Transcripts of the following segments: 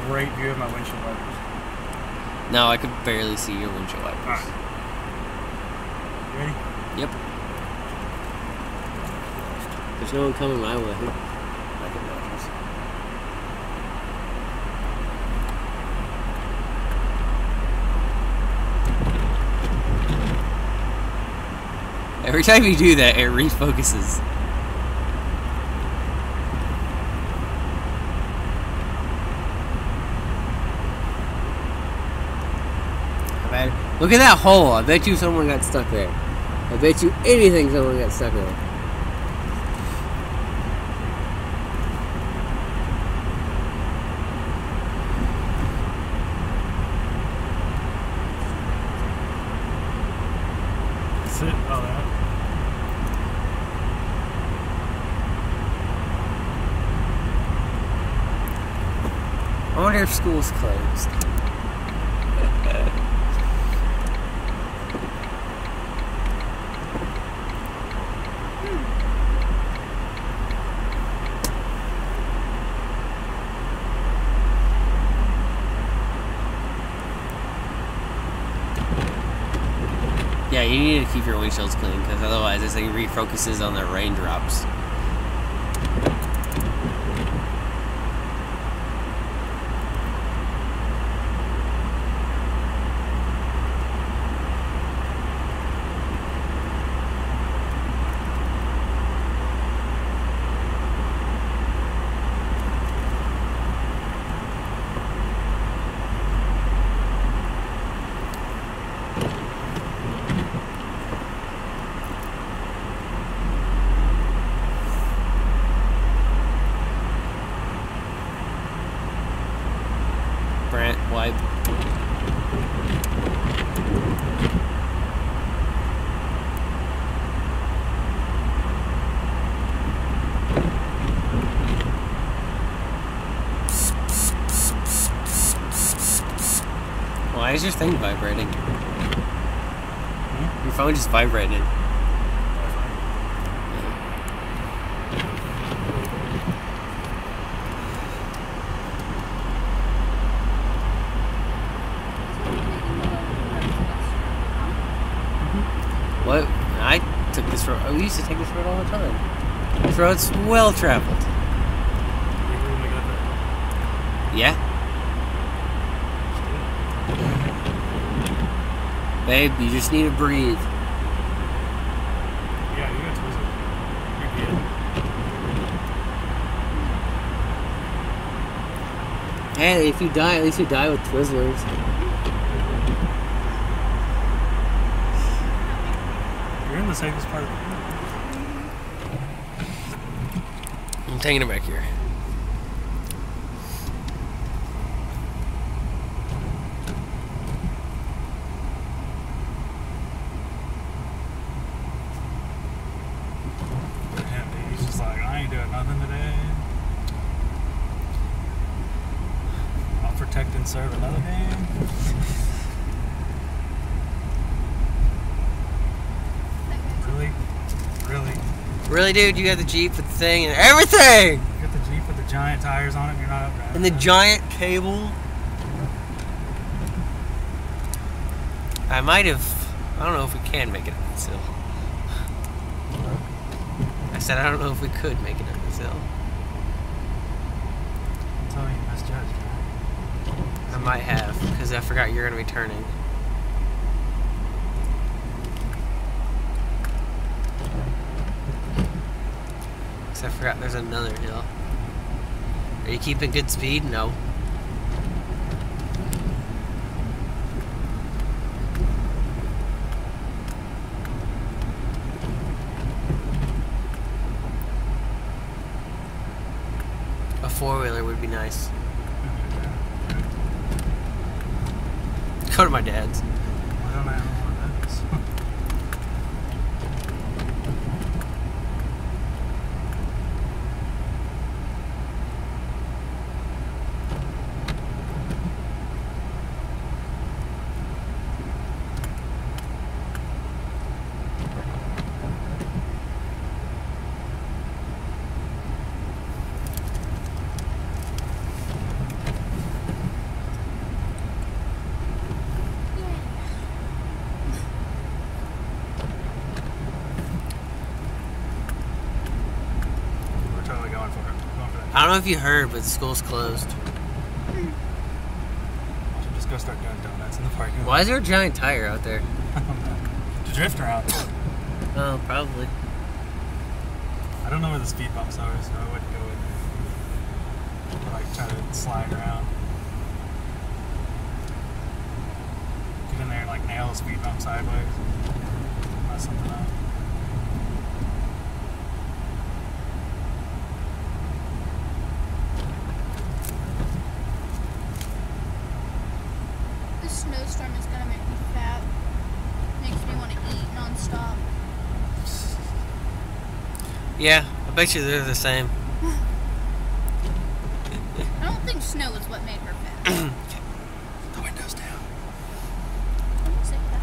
great view of my windshield wipers. No, I could barely see your windshield wipers. Alright. You ready? Yep. There's no one coming my way. I can notice. Every time you do that, it refocuses. Look at that hole. I bet you someone got stuck there. I bet you anything someone got stuck there. Sit all that. I wonder if school's closed. Yeah, you need to keep your windshields clean because otherwise this thing refocuses on the raindrops. Wipe. Why is your thing vibrating? Your phone just vibrated. What? I took this road. We used to take this road all the time. This road's well traveled. Yeah? Babe, you just need to breathe. Yeah, you got Twizzlers. You're good. Hey, if you die, at least you die with Twizzlers. You're in the safest part of the room. I'm taking it back here. He's just like, I ain't doing nothing today. I'll protect and serve another game. Really? Really? Really, dude? You got the Jeep with the thing and everything! You got the Jeep with the giant tires on it and you're not up driving. And the giant cable. I might have... I don't know if we can make it up this hill. I said I don't know if we could make it up this hill. I'm telling you, misjudged. I might have, because I forgot you're going to be turning. Because I forgot there's another hill. Are you keeping good speed? No. A four-wheeler would be nice. Go to my dad's. I don't know what that is. don't know if you heard, but the school's closed. I should just go start doing donuts in the parking lot. Why is there a giant tire out there? To drift around. Oh, probably. I don't know where the speed bumps are, so I wouldn't go in there. Like, try to slide around. Get in there and, like, nail the speed bump sideways. Mess something up. This snowstorm is gonna make me fat. Makes me want to eat nonstop. Yeah, I bet you they're the same. I don't think snow is what made her fat. The window's down. Don't say that.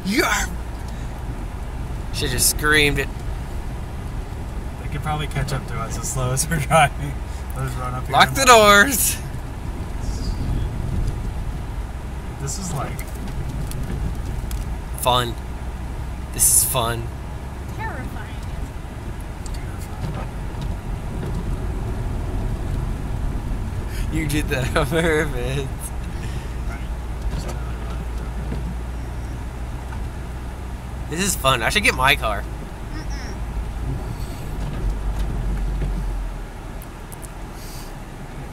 Yeah. Should just screamed it. They could probably catch up to us as slow as we're driving. Let's run up here. Lock the doors. This is like Fun. This is fun. Terrifying. You did that on purpose. This is fun. I should get my car.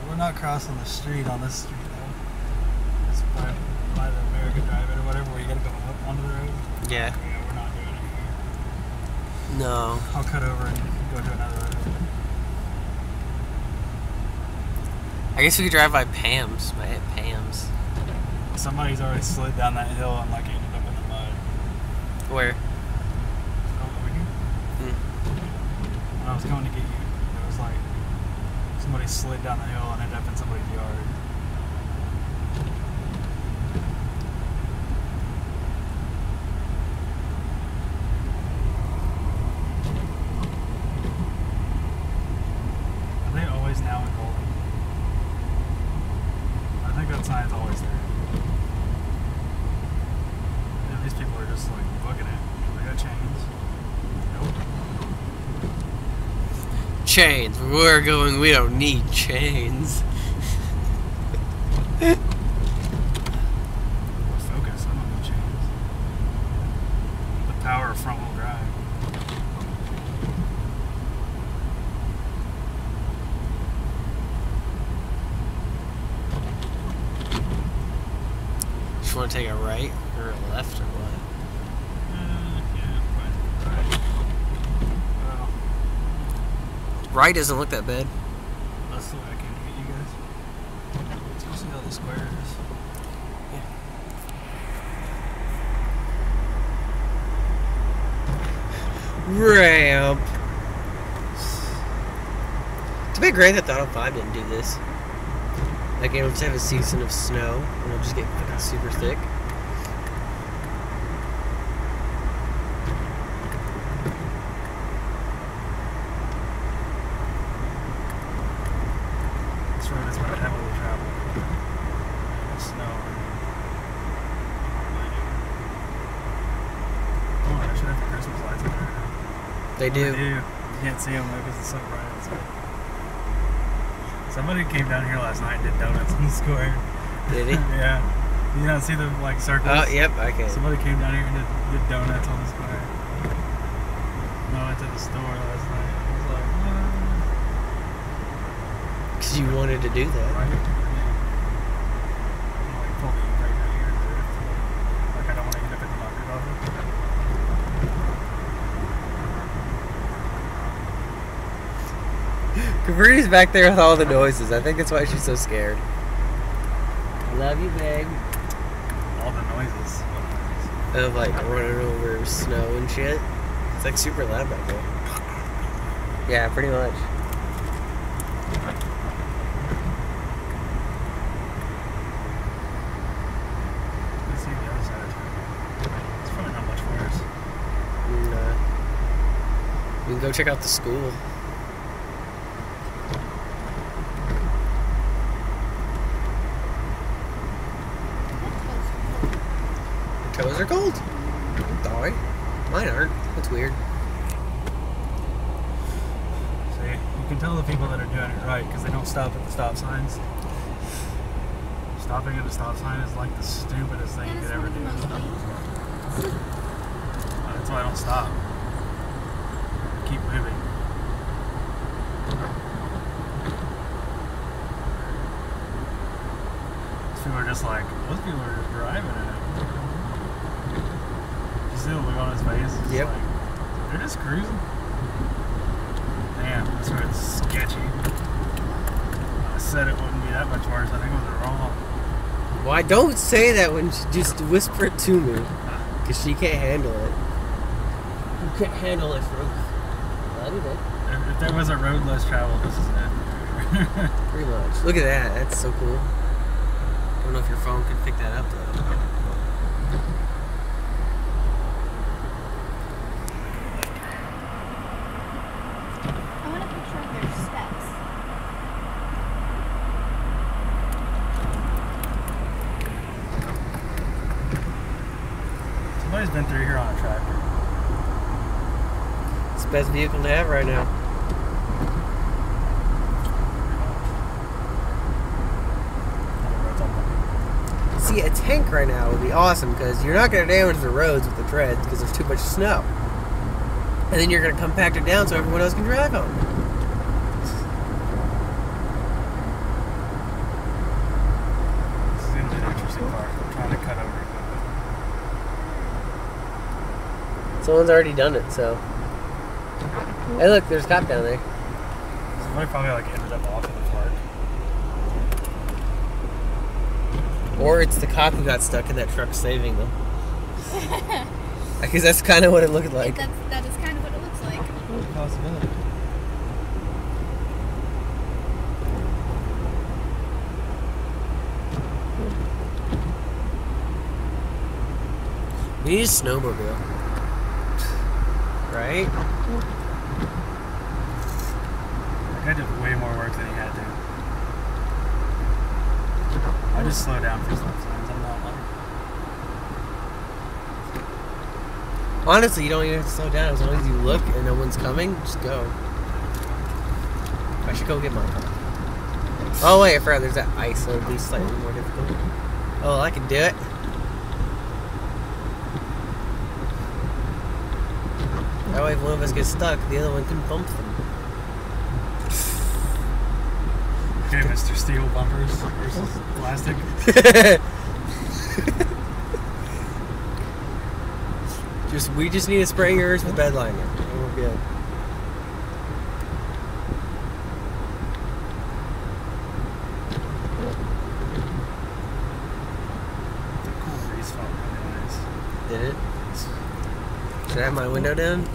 We're not crossing the street on this street though. It's by the American Drive or whatever, where you gotta go up onto the road. Yeah. Yeah, we're not doing it here. No. I'll cut over and go to another road. I guess we could drive by Pam's. Might hit Pam's. Somebody's already slid down that hill and like ended up in the mud. Where? Oh, over here. When I was going to get you, it was like somebody slid down the hill and ended up in somebody's yard. Are they always now in Golden? I think that sign's always there. Yeah, these people are just like booking it. They got chains. Nope. Chains. Where we're going, we don't need chains. Focus, I don't know chains. The power of front wheel drive. Just want to take a right or a left or what? Yeah, right. Well, Right doesn't look that bad. that's the way I came to get you guys. Let's go see how the square is. Ramp. It's a bit great that the Auto 5 didn't do this. Like, it'll just have a season of snow, and it'll just get fucking super thick. This road is very heavily traveled. Snow. Oh, I should have the Christmas lights in there. They do. You can't see them though because it's so bright outside. Somebody came down here last night and did donuts in the square. Did he? Yeah. You not see the like circles? Oh, yep, I can. Somebody came down here and did donuts on the square. I went to the store last night. I was like, Because you wanted to do that. right? Yeah. I'm like, pull me right down here and do it. Like, I don't want to end up in the doctor's office. Capri's back there with all the noises. I think that's why she's so scared. I love you, babe. All the noises. What noises? Of like running over snow and shit. It's like super loud back there. Yeah, pretty much. Let's see the other side. It's probably not much worse. And, we can go check out the school. Your toes are cold? Sorry. Mine aren't. That's weird. So yeah, know the people that are doing it right because they don't stop at the stop signs. Stopping at a stop sign is like the stupidest thing you could ever do. That's why I don't stop. I keep moving. Those people are just like, those people are just driving in it. You see the look on his face? It's Yep. like, they're just cruising. Damn, that's where it's sketchy. I said it wouldn't be that much worse. I think it was wrong. Why don't say that when she just whisper it to me? Because she can't handle it. You can't handle it, Ruth. Well, If there was a road less traveled, this is it. pretty much. Look at that. That's so cool. I don't know if your phone can pick that up, though. I want a picture of their steps. Somebody's been through here on a tractor. It's the best vehicle to have right now. See, a tank right now would be awesome because you're not going to damage the roads with the treads because there's too much snow. And then you're going to compact it down so everyone else can drive on it. This is going to be an interesting part. I'm trying to cut over it. Someone's already done it, so. Hey, look, there's a cop down there. Somebody probably like ended up off in the park. Or it's the cop who got stuck in that truck saving them. Because that's kind of what it looked like. That is kind of what it looks like. Possibility. We need a snowmobile. Right? That guy did way more work than he had to. I just slow down for stop signs. I'm not like. Honestly, you don't even have to slow down. As long as you look and no one's coming, just go. I should go get my car. Oh wait, I forgot there's that ice, so it'll be slightly more difficult. Oh, I can do it. That way if one of us gets stuck, the other one can bump them. Okay, Mr. Steel bumpers versus plastic. We just need to spray yours with bed liner, and we're good. The cool breeze felt really nice. Did it? Should I have my window down?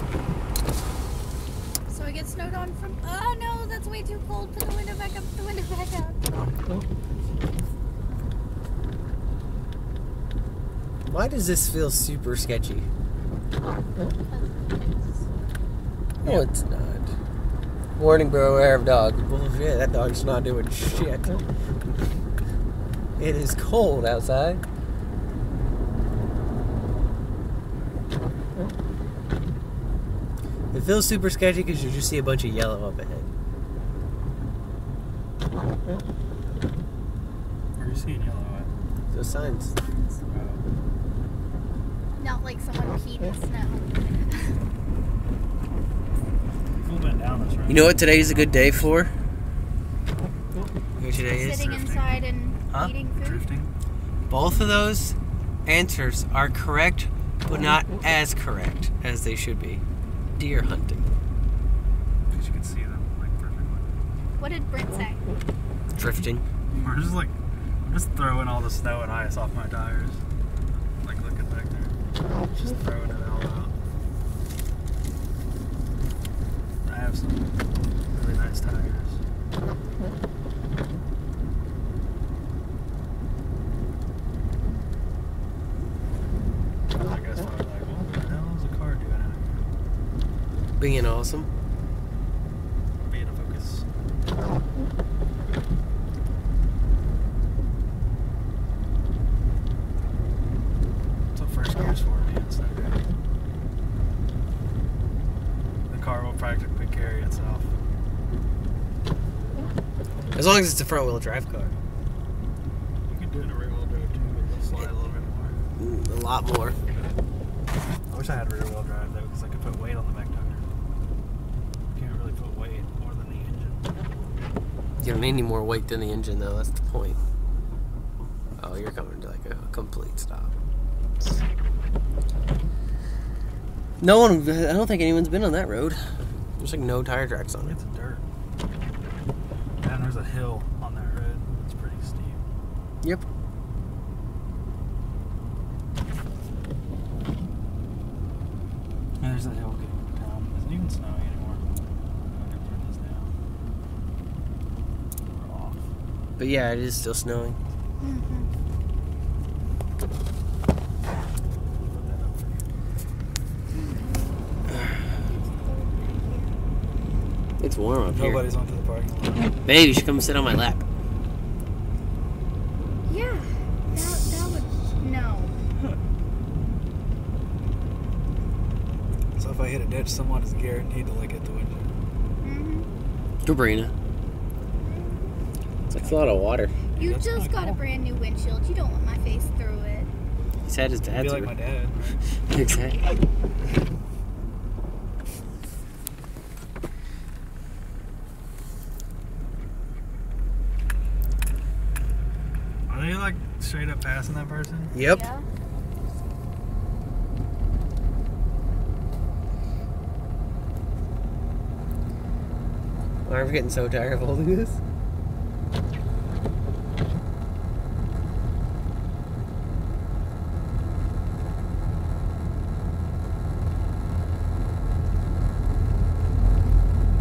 So I get snowed on from. Oh no, that's way too cold. Put the window back up. Put the window back up. Why does this feel super sketchy? No, it's not. Warning, beware of dogs. Bullshit, that dog's not doing shit. It is cold outside. It feels super sketchy because you just see a bunch of yellow up ahead. Where are you seeing yellow at? Those signs. Not like someone peed in snow. Full bent down this right. You know what today is a good day for? You know what today is? Sitting inside and eating food. Drifting. Both of those answers are correct, but not as correct as they should be. Deer hunting. Because you can see them like perfectly. What did Brent say? Drifting. We're just like, I'm just throwing all the snow and ice off my tires. Like looking back there. Just throwing it all out. I have some really nice tires. I guess probably like, what the hell is a car doing out here? Being awesome. Being a focus. That's what first gear's for, man. It's not good. The car will practically carry itself. As long as it's a front wheel drive car. You could do it in a rear wheel drive too, but they'll slide a little bit more. A lot more. I wish I had rear wheel drive though, because I could put weight on the back tire. You can't really put weight more than the engine. You don't need any more weight than the engine, though. That's the point. Oh, you're coming to like a complete stop. No one. I don't think anyone's been on that road. There's like no tire tracks on it. It's dirt. And there's a hill on that road. It's pretty steep. Yep. And there's that hill getting down. It isn't even snowing anymore. I'm gonna turn this down. We're off. But yeah, it is still snowing. Mm-hmm. Put that up for you. It's warm up here. Nobody's onto the parking lot. Babe, you should come sit on my lap. Yeah, that would no. So if I hit a ditch, someone is guaranteed to lick at the windshield. Mm-hmm. Sabrina. It's like a lot of water. You That's just kinda got a cool. brand new windshield. You don't want my face through it. He said his Be dad's like my dad. Exactly. Are they like straight up passing that person? Yep. Yeah. I'm getting so tired of holding this.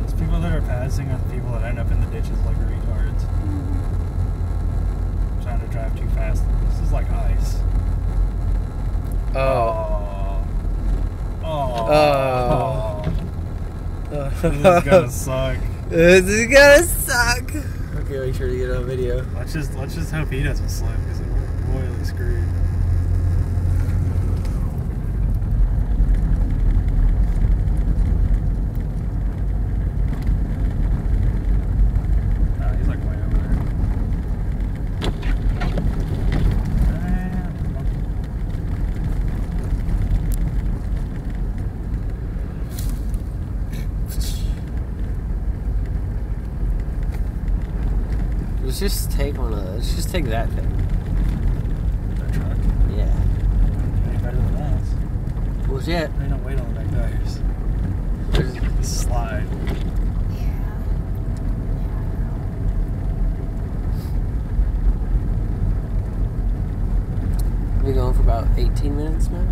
Those people that are passing are the people that end up in the ditches like retards. Trying to drive too fast. This is like ice. Oh. Oh. This is gonna suck. This is gonna suck. Okay, make sure to get it on video. Let's just hope he doesn't slip because we're royally screwed. Oh, he's like way over there. Let's just take one of those. Let's just take that thing. That truck. Yeah. Ain't better than us. Bullshit. They don't wait on the back tires. There's- Slide. Yeah. We'll be going for about 18 minutes now.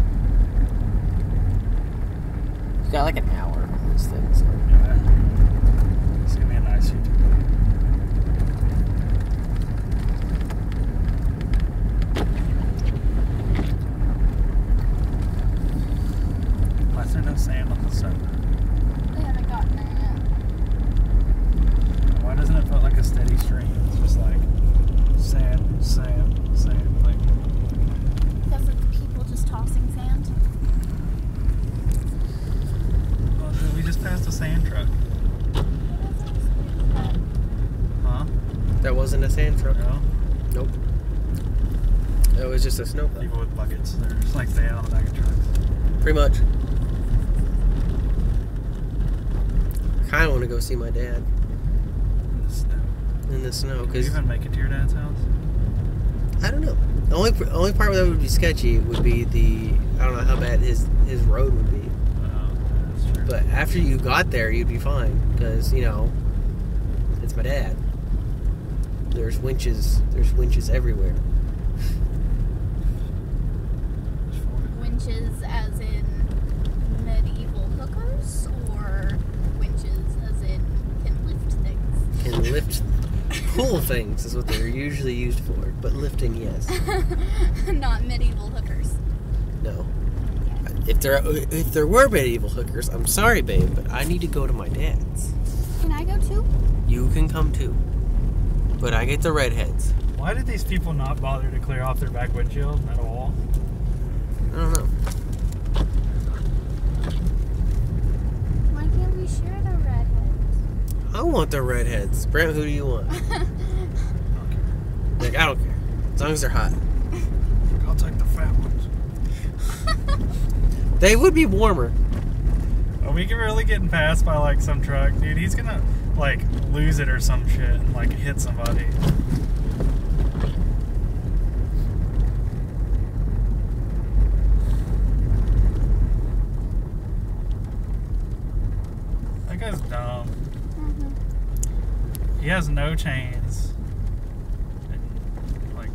We've got like an hour on this thing, so. Yeah. It's gonna be a nice YouTube video. Why is there no sand on the side? They haven't gotten there yet. Why doesn't it feel like a steady stream? It's just like sand, sand, sand. Like, Because of the people just tossing sand. well, we just passed a sand truck. Huh? That wasn't a sand truck. No? Nope. It was just a snowplow. People with buckets. They're just like sand on the back of trucks. Pretty much. I kind of want to go see my dad In the snow. in the snow Could you because even make it to your dad's house? I don't know. The only part that would be sketchy would be I don't know how bad his road would be. Oh, that's true. But after you got there, you'd be fine because it's my dad. There's winches. There's winches everywhere. Winches as in medieval hookers or winches as in can lift things? Can lift cool things is what they're usually used for. But lifting, yes. Not medieval hookers. No. If there were medieval hookers, I'm sorry, babe, but I need to go to my dad's. Can I go too? You can come too. But I get the redheads. Why did these people not bother to clear off their back windshield at all? I don't know. Why can't we share the redheads? I want the redheads. Brent, who do you want? Like, I don't care. As long as they're hot. I'll take the fat ones. They would be warmer. Are we really getting passed by like some truck? Dude, he's gonna like lose it or some shit and like hit somebody. That guy's dumb. He has no chains. And, like,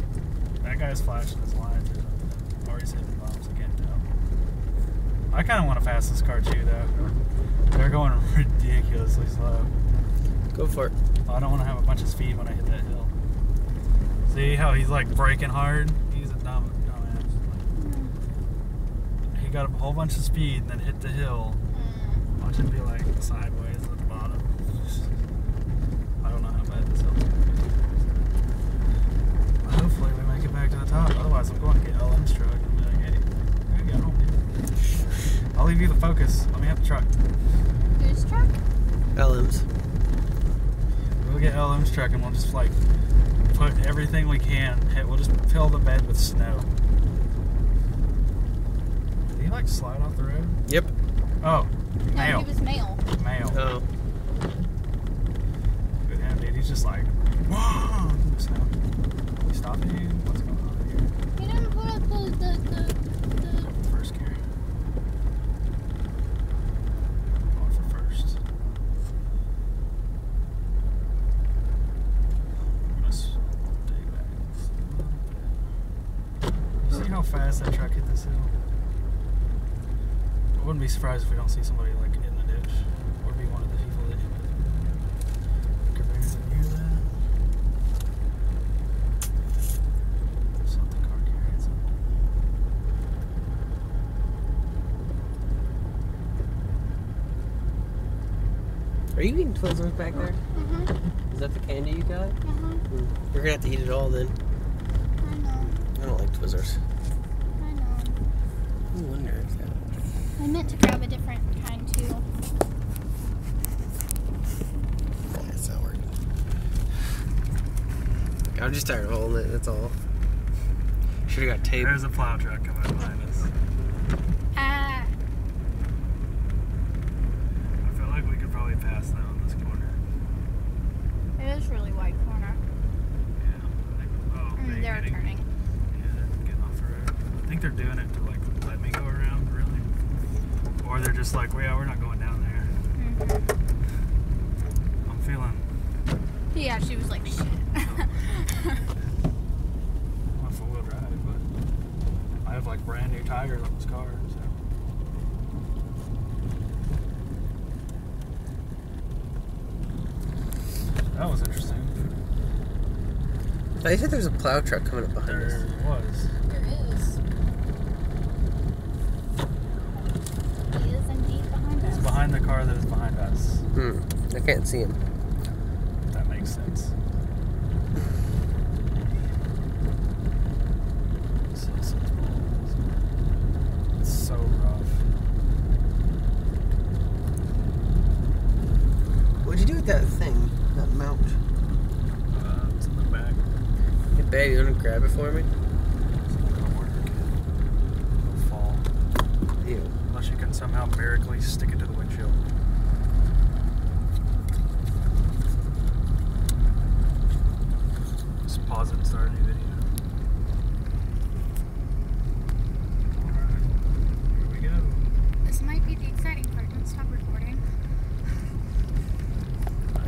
that guy's flashing his lights or something. Or he's hitting bumps, I can't tell. I kind of want to pass this car too, though. They're going ridiculously slow. Go for it. I don't want to have a bunch of speed when I hit that hill. See how he's like braking hard? He's a dumbass. He got a whole bunch of speed and then hit the hill. Watch him be like sideways at the bottom. I don't know how bad this hill is. Hopefully we make it back to the top. Otherwise I'm going to get LM's truck and be like, hey, there you go. I'll leave you the Focus. Let me have the truck. Whose truck? LM's. We'll get LM's truck and we'll just like put everything we can. We'll just fill the bed with snow. Did he like slide off the road? Yep. Oh, No, mail. he was male. Mail. Oh. Good him, dude. He's just like, whoa. Snow. He stopped you? What's going on here? He didn't put up the First gear. Going for first. I'm gonna stay back. You see how fast that truck hit this hill? I wouldn't be surprised if we don't see somebody like in the ditch or be one of the people that hit it. Compared to hear that. Something car carried something. Are you eating Twizzlers back there? Is that the candy you got? You're gonna have to eat it all then. I know. I don't like Twizzlers. I know. I wonder if that. I meant to grab a different kind too. That's not working. I'm just tired of holding it, that's all. Should've got tape. There's a plow truck coming behind us. Ah. I feel like we could probably pass that on this corner. It is really wide corner. Yeah. They're getting, turning. Yeah, they're getting off the road. I think they're doing it to like let me go around, really. Or they're just like, well, yeah, we're not going down there. I'm feeling. Yeah, she was like, shit. I'm on four-wheel drive, but I have like brand new tires on this car, so. That was interesting. They said there's a plow truck coming up behind us. There was. There is. He is indeed behind us. He's behind the car that is behind us. I can't see him. If that makes sense. It's so rough. What'd you do with that thing? That mount? It's in the back. Hey babe, you wanna grab it for me? It's not gonna work. It'll fall. Ew. Unless you can somehow miraculously stick it to the windshield. Just pause it and start a new video. Alright, here we go. This might be the exciting part. Don't stop recording.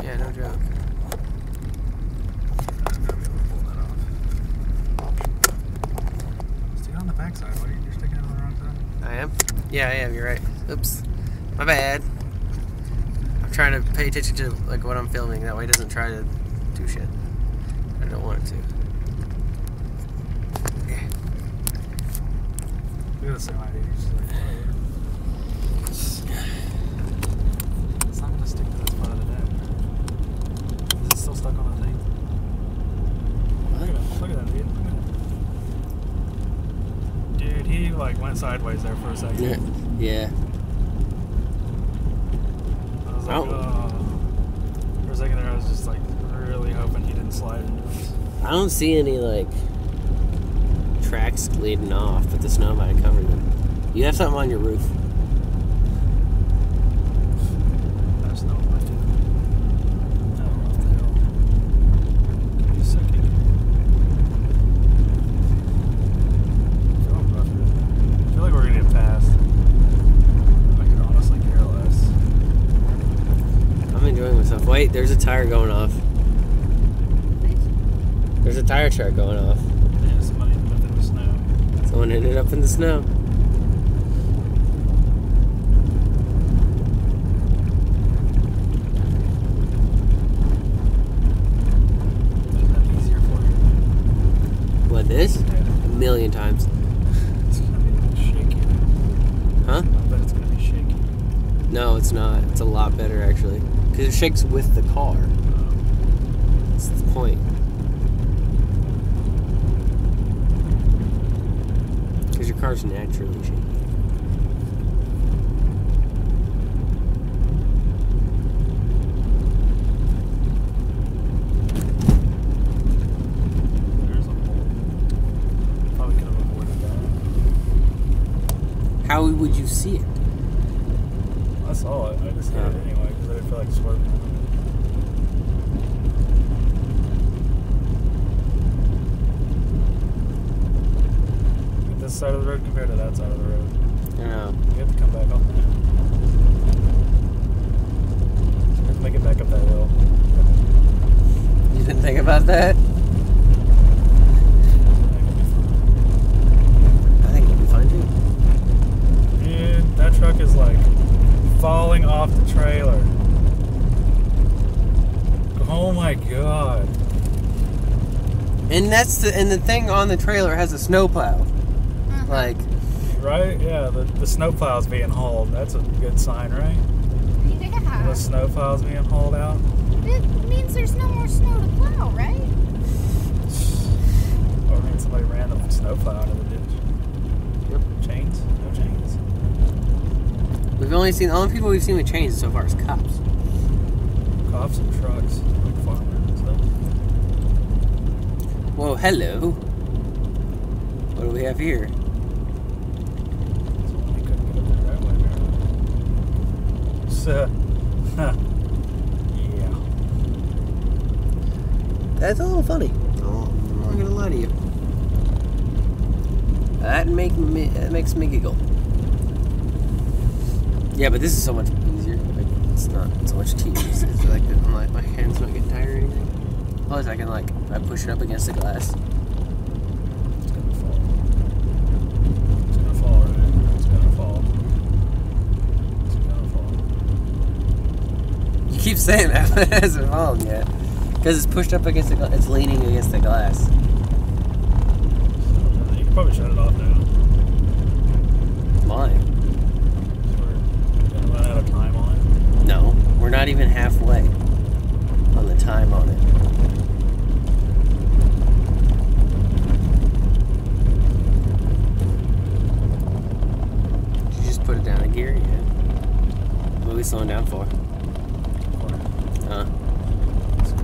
Yeah, no joke. I'm gonna be able to pull that off. Stay on the backside, buddy. You're sticking it on the wrong side. I am? Yeah, I am, you're right. Oops. My bad. I'm trying to pay attention to like what I'm filming, that way it doesn't try to do shit. I don't want it to. Yeah. Look at the semi, dude. You're just like, whatever. It's not gonna stick to this part of the deck. Is it still stuck on the thing? Look at that, dude. Look at that. Dude, he like went sideways there for a second. Yeah. I was like, Oh. oh. second there, I was just like really hoping he didn't slide into us. I don't see any like tracks leading off, but the snow might have covered them. You have something on your roof. There's no way to. No, off the hill. Give me a second. I feel like we're gonna get past. I could honestly care less. I'm enjoying myself. Wait, there's a tire going off. There's a tire track going off. Yeah, somebody ended up in the snow. Someone ended up in the snow. Is that easier for you? What, this? Yeah. A million times. It's gonna be shaky. Huh? I bet it's gonna be shaky. No, it's not. It's a lot better, actually. Because it shakes with the car. That's the point. Because your car's naturally shaky. There's a hole. Probably could have avoided that. How would you see it? I saw it. I just hit it Oh. anyway because I didn't feel like swerving. This side of the road compared to that side of the road. I don't know. We have to come back on that. We have to make it back up that hill. You didn't think about that? I think it'll be fine too. Dude, that truck is like falling off the trailer. Oh my god. And the thing on the trailer has a snowplow. Like, Right? Yeah, the snowplow's being hauled. That's a good sign, right? The Yeah. snowplow's being hauled out. It means there's no more snow to plow, right? Or maybe somebody ran the snowplow into the ditch. Yep. Chains? No chains. we've only seen, the only people we've seen with chains so far is cops. Cops and trucks, like farmers and stuff. Whoa, hello. What do we have here? So they couldn't get up there that way, apparently. So, yeah. That's a little funny. Oh, I'm not gonna lie to you. That makes me giggle. Yeah, but this is so much easier. Like, it's not so much tedious. It's like my hands not getting tired or anything. Plus, I can I push it up against the glass. It's gonna fall. It's gonna fall, right? It's gonna fall. It's gonna fall. You keep saying that, but it hasn't fallen yet. Because it's pushed up against the glass. It's leaning against the glass. You can probably shut it off now. Why? We're gonna run out of time on it. No, we're not even halfway on the time on it. Did you just put it down a gear? Yeah. What are we slowing down for? Huh? Let's go.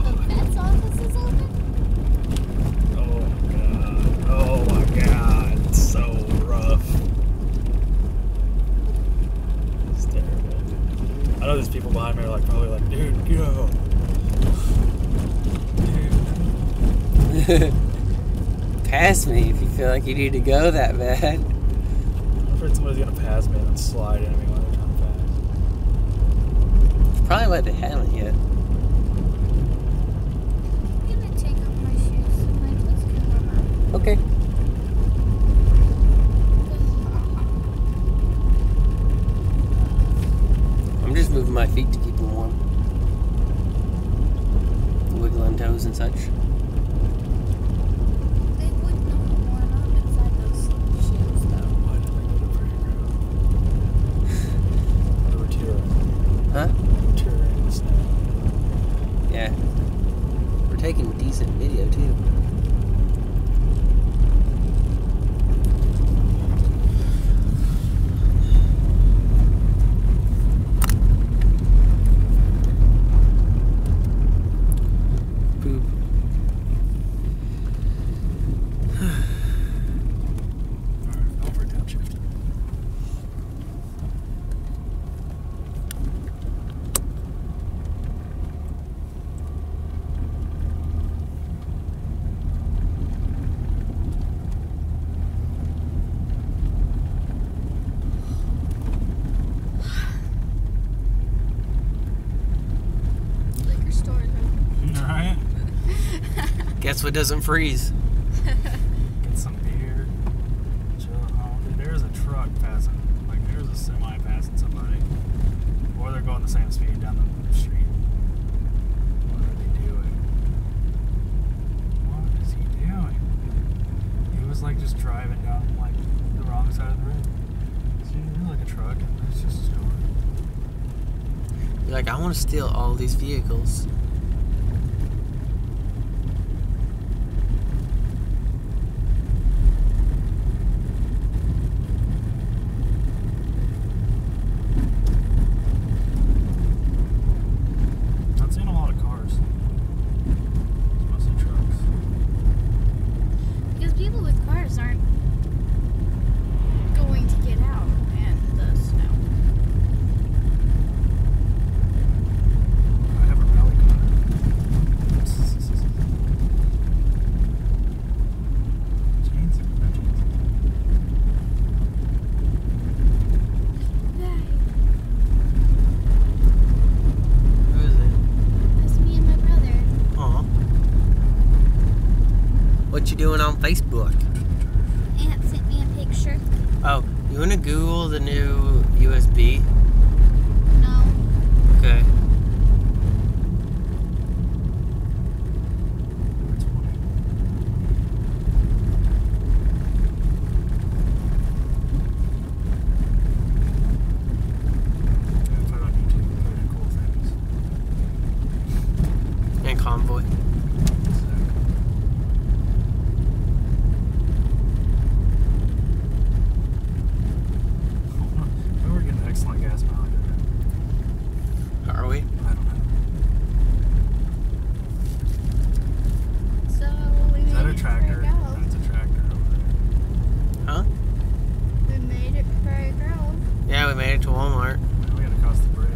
The vet's office is open? Oh my god. It's so rough. It's terrible. I know there's people behind me are probably like, dude, go. Dude. Pass me if you feel like you need to go that bad. I'm afraid somebody's gonna pass me and then slide into me while they're trying to pass. Probably why they haven't yet. I'm gonna take off my shoes so my toes can warm up. Okay. I'm just moving my feet to keep them warm. Wiggling toes and such. They would not warm up inside those shoes, though. Why did I go to pretty ground? We were touring. Huh? We were touring in the snow. Yeah. We're taking decent video too. so it doesn't freeze. Get some beer. Chill at home. Dude, there's a truck passing. Like, there's a semi passing somebody. Or they're going the same speed down the street. What are they doing? What is he doing? He was like just driving down like the wrong side of the road. See, there's like a truck and it's just going. You're like, I want to steal all these vehicles. Not seeing a lot of cars. It's mostly trucks. Because people with cars aren't going to get out in the snow. I have a rally car. Jeans? No jeans. Who is it? That's me and my brother. Aw. What you doing on Facebook? Aunt sent me a picture. Oh, you want to Google the new USB? No. Okay. Put it on YouTube. Put in cool things. And Convoy. We were getting excellent gas mileage. Are we? I don't know. So we Is that made a it tractor? for a go. That's a tractor over there. Huh? We made it for a go. Yeah, we made it to Walmart. We gotta cross the bridge.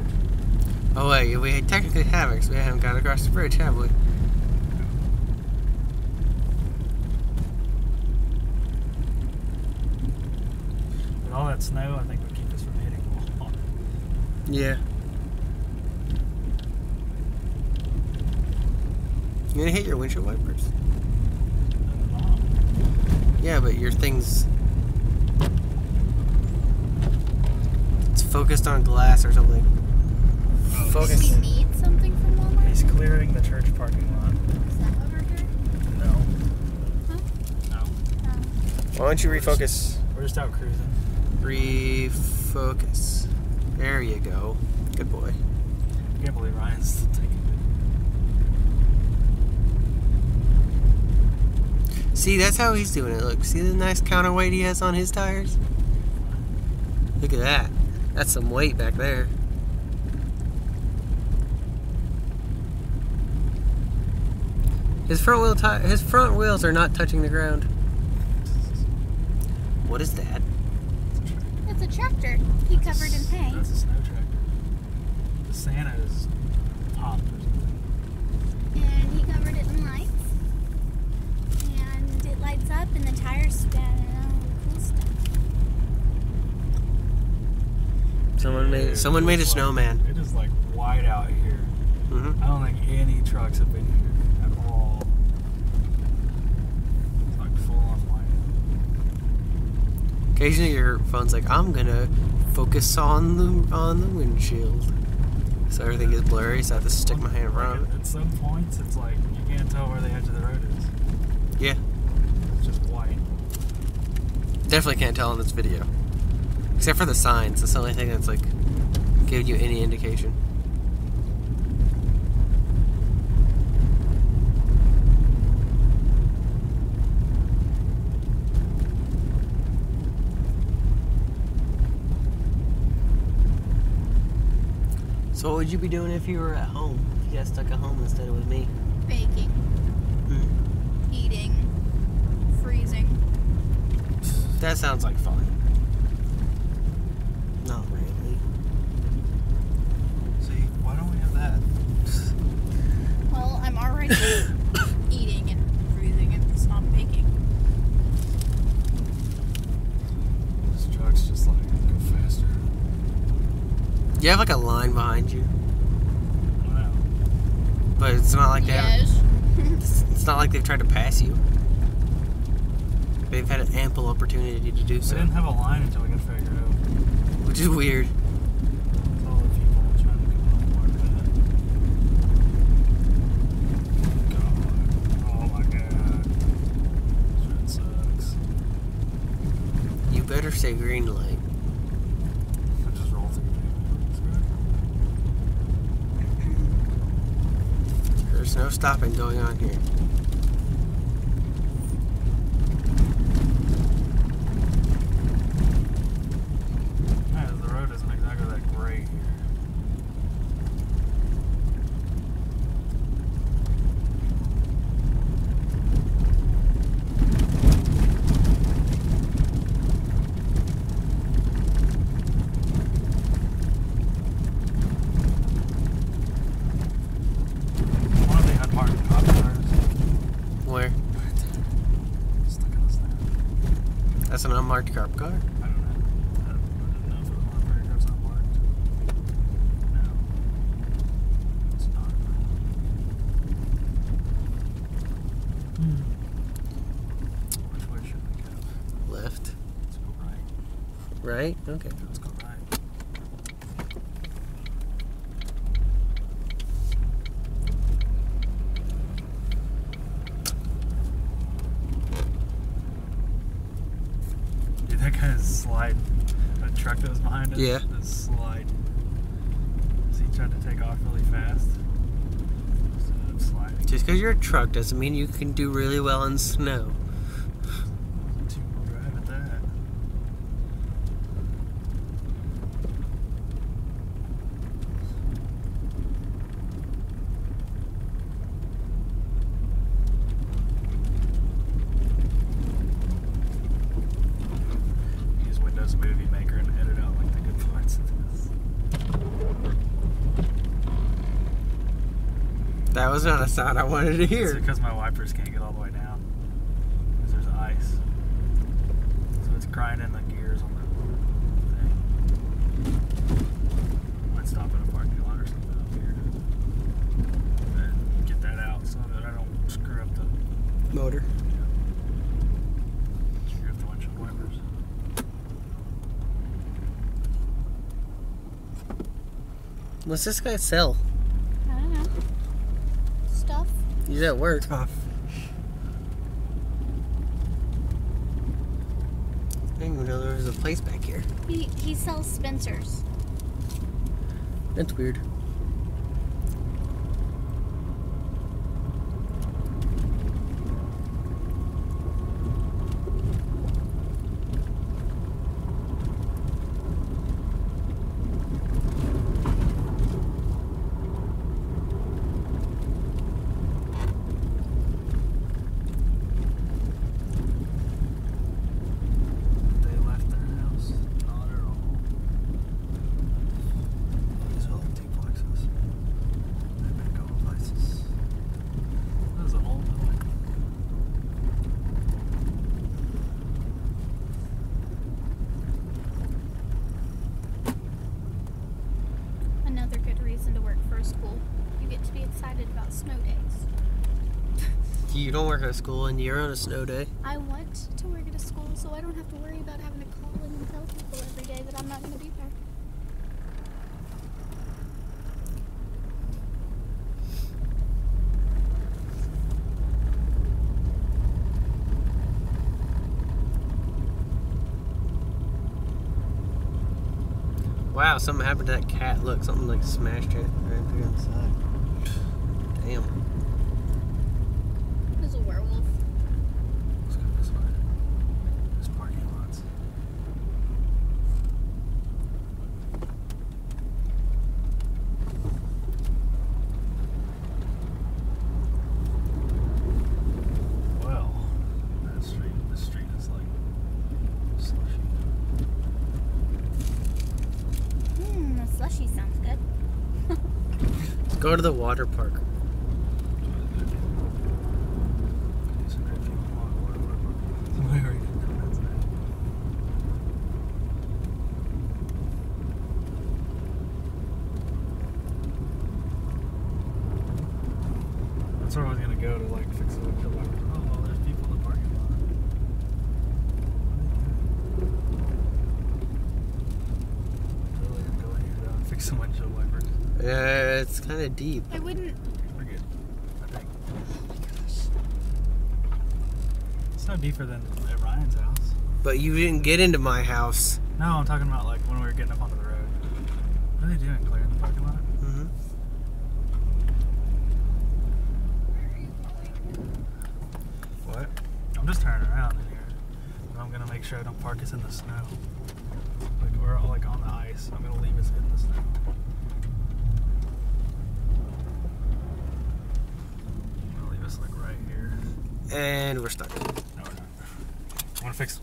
Oh wait, we technically haven't, 'cause we haven't got across the bridge, have we? With all that snow, I think would keep us from hitting Walmart. Yeah. You gonna hit your windshield wipers? Yeah, but your thing's... It's focused on glass or something. Oh, Focus. Do we need something from Walmart? He's clearing the church parking lot. Is that over here? No. Huh? No. Why don't you refocus? We're just out cruising. Refocus. There you go. Good boy. I can't believe Ryan's still taking it. See, that's how he's doing it. Look, see the nice counterweight he has on his tires? Look at that. That's some weight back there. His front wheels are not touching the ground. What is that? It's a tractor. He covered in paint. That's a snow tractor. The Santa is popped or something. And he covered it in lights. And it lights up and the tires spin and all the cool stuff. Someone made a It's like- snowman. It is like wide out here. Mm-hmm. I don't think any trucks have been here at all. It's like full on light. Occasionally your phone's like, I'm gonna focus on the windshield. So everything is blurry, so I have to stick my hand in front of it. At some points, it's like you can't tell where the edge of the road is. Yeah. It's just white. Definitely can't tell in this video. Except for the signs. That's the only thing that's like giving you any indication. So what would you be doing if you were at home? If you got stuck at home instead of with me? Baking, eating, freezing. That sounds like fun. Not really. See, why don't we have that? Well, I'm already eating and freezing and it's not baking. This truck's just like go faster. Do you have like a line behind you? I don't know. But it's not like they have. Yes. It's It's not like they've tried to pass you. They've had an ample opportunity to do We so, didn't have a line until we got figured out. which is weird. It's all the people trying to get on board with it. God. Oh my god. This shit sucks. You better say green light. I just rolled through the There's no stopping going on here. The road isn't exactly that great here. One of the unmarked cop cars Where? stuck in the snow. That's an unmarked cop car? I don't know. I didn't know if it was marked or if it's not marked. No. It's not. Which way should we go? Left. Let's go right. Right? Okay. Let's go right. Dude, that guy's sliding. That truck that was behind us Yeah. is sliding. So he tried to take off really fast. So I'm sliding. Just because you're a truck doesn't mean you can do really well in snow. Two-wheel drive at that. Use Windows Movie Maker and edit out like the good parts of this. That was not a sound I wanted to It's hear. because my wipers can't get all the way down. Because there's ice. So it's grinding the gears on the thing. Might stop at a parking lot or something up here. And get that out so that I don't screw up the Motor. screw up the windshield wipers. What's this guy sell? I don't know. Stuff. He's at work. Tough. I didn't even know there was a place back here. He sells Spencer's. That's weird. They left their house. Not at all. These are like duplexes. They've been going places. That was an old building. Another good reason to work for a school. You get to be excited about snow days. You don't work at a school and you're on a snow day. I want to work at a school so I don't have to worry about having to call in and tell people every day that I'm not going to be there. Wow, something happened to that cat. Look, something like smashed it right there on the side. Damn. There's a werewolf. Let's go this way. There's parking lots. Well, this street is like slushy. The slushy sounds good. Let's go to the water park. That's where I was gonna go to like fix the windshield wiper. Oh, well, there's people in the parking lot. Really gonna go in here to fix the windshield wipers. Yeah, it's kind of deep. I wouldn't. We're good, I think. It's no deeper than at Ryan's house. But you didn't get into my house. No, I'm talking about like when we were getting up onto the road. What are they doing? Clearing the parking lot? Mm-hmm. What? I'm just turning around in here. And I'm gonna make sure I don't park us in the snow. Like we're all like on the ice. I'm gonna leave us in the snow. I'm gonna leave us like right here. And we're stuck. No, we're not. I'm gonna fix